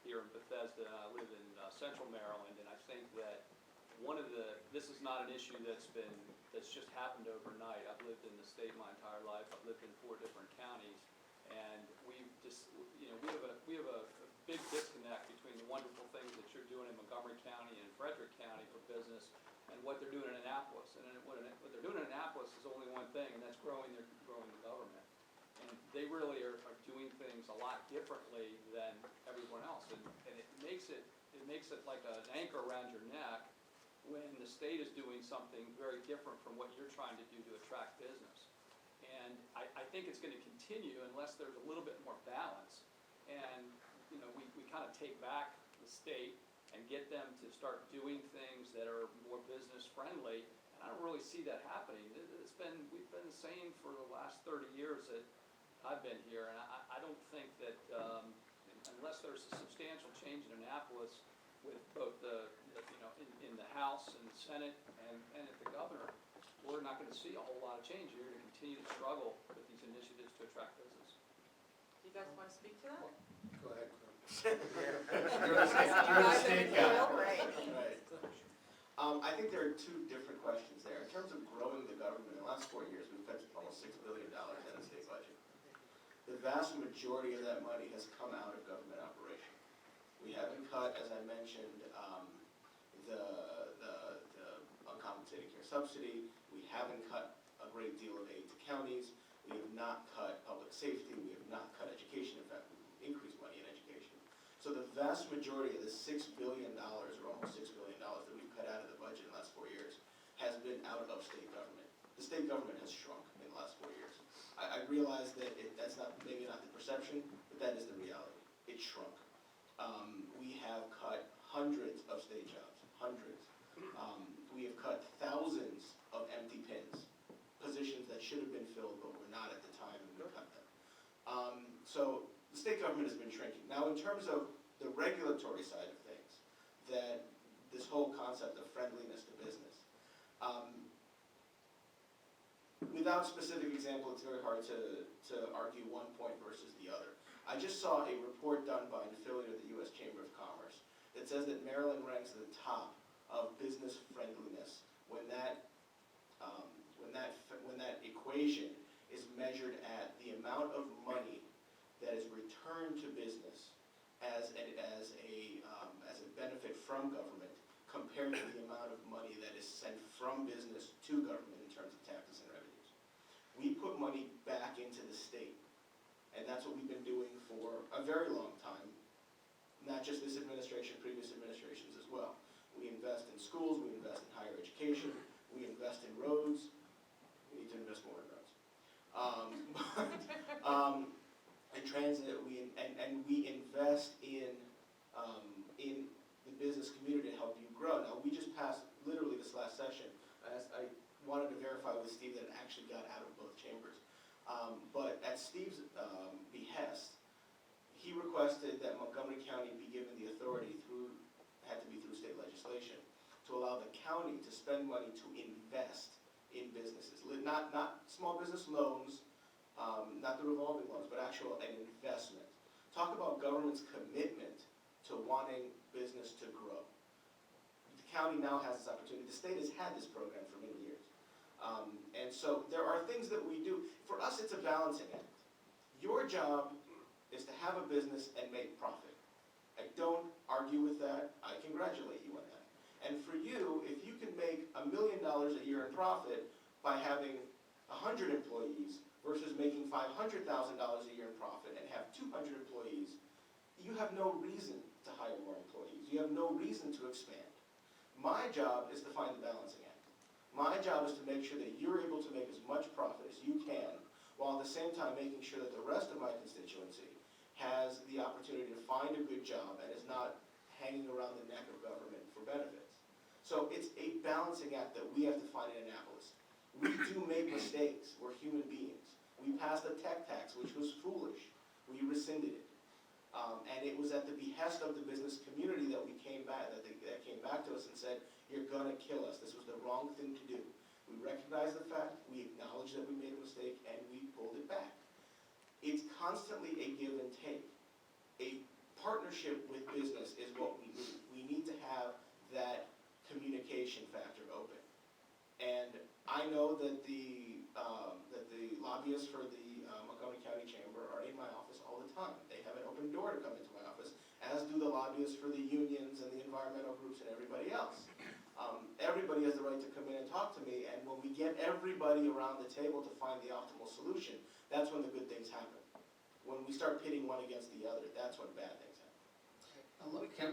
here in Bethesda, and I live in central Maryland, and I think that this is not an issue that's just happened overnight. I've lived in the state my entire life. I've lived in 4 different counties, and we have a big disconnect between the wonderful things that you're doing in Montgomery County and Frederick County for business and what they're doing in Annapolis. And what they're doing in Annapolis is only one thing, and that's growing the government. And they really are doing things a lot differently than everyone else, and it makes it like an anchor around your neck when the state is doing something very different from what you're trying to do to attract business. And I think it's going to continue unless there's a little bit more balance. And we kind of take back the state and get them to start doing things that are more business friendly. And I don't really see that happening. We've been saying for the last 30 years that I've been here, and I don't think that unless there's a substantial change in Annapolis with both in the House and the Senate and at the governor, we're not going to see a whole lot of change. You're going to continue to struggle with these initiatives to attract business. Do you guys want to speak to that? Go ahead. Right. I think there are 2 different questions there. In terms of growing the government, in the last 4 years, we've spent almost $6 billion in the state budget. The vast majority of that money has come out of government operation. We haven't cut, as I mentioned, the uncompensated care subsidy. We haven't cut a great deal of aid to counties. We have not cut public safety. We have not cut education. In fact, we've increased money in education. So the vast majority of the $6 billion, or almost $6 billion that we've cut out of the budget in the last 4 years, has been out of state government. The state government has shrunk in the last 4 years. I realize that that's maybe not the perception, but that is the reality. It shrunk. We have cut hundreds of state jobs, hundreds. We have cut thousands of empty pins, positions that should have been filled but were not at the time, and we cut them. So the state government has been shrinking. Now, in terms of the regulatory side of things, that this whole concept of friendliness to business, without specific example, it's very hard to argue one point versus the other. I just saw a report done by an affiliate of the U.S. Chamber of Commerce that says that Maryland ranks at the top of business friendliness when that equation is measured at the amount of money that is returned to business as a benefit from government compared to the amount of money that is sent from business to government in terms of taxes and revenues. We put money back into the state, and that's what we've been doing for a very long time, not just this administration, previous administrations as well. We invest in schools, we invest in higher education, we invest in roads. We need to invest more in roads. In transit, we invest in the business community to help you grow. Now, we just passed, literally this last session, I wanted to verify with Steve that it actually got out of both chambers. But at Steve's behest, he requested that Montgomery County be given the authority had to be through state legislation, to allow the county to spend money to invest in businesses. Not small business loans, not the revolving loans, but an investment. Talk about government's commitment to wanting business to grow. The county now has this opportunity. The state has had this program for many years. And so there are things that we do. For us, it's a balancing act. Your job is to have a business and make profit. I don't argue with that. I congratulate you on that. And for you, if you can make $1 million a year in profit by having 100 employees versus making $500,000 a year in profit and have 200 employees, you have no reason to hire more employees. You have no reason to expand. My job is to find the balancing act. My job is to make sure that you're able to make as much profit as you can, while at the same time making sure that the rest of my constituency has the opportunity to find a good job and is not hanging around the neck of government for benefits. So it's a balancing act that we have to find in Annapolis. We do make mistakes. We're human beings. We passed a tech tax, which was foolish. We rescinded it. And it was at the behest of the business community that we came back, that came back to us and said, you're going to kill us. This was the wrong thing to do. We recognized the fact, we acknowledged that we made a mistake, and we pulled it back. It's constantly a give and take. A partnership with business is what we need. We need to have that communication factor open. And I know that the lobbyists for the Montgomery County Chamber are in my office all the time. They have an open door to come into my office, as do the lobbyists for the unions and the environmental groups and everybody else. Everybody has the right to come in and talk to me, and when we get everybody around the table to find the optimal solution, that's when the good things happen. When we start pitting one against the other, that's when bad things happen. Can